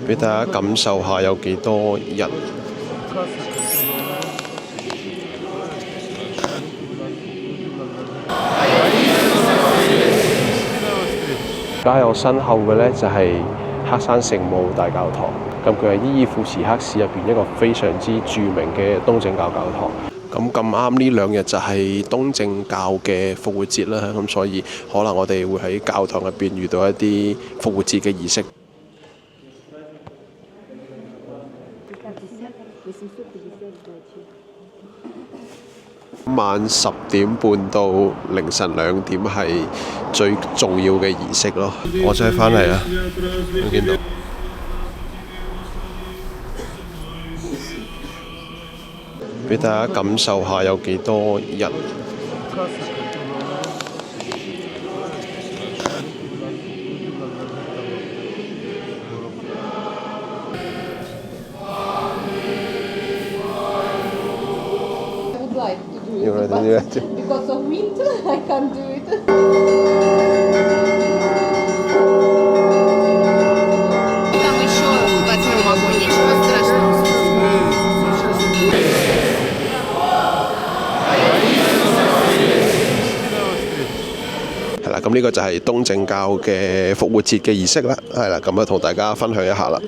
俾大家感受下有幾多人。加我身後嘅呢，就係黑山聖母大教堂，咁佢係伊爾庫茨克市入邊一個非常之著名嘅東正教教堂。咁啱呢2日就係東正教嘅復活節啦，咁所以可能我哋會喺教堂入邊遇到一啲復活節嘅儀式。晚10點半到凌晨2點係最重要嘅儀式咯。我真係返嚟啦，你見到？俾大家感受下有幾多人。Because of winter, I can't do it. 係啦，咁呢個就係東正教嘅復活節嘅儀式啦。係啦，咁啊同大家分享一下啦。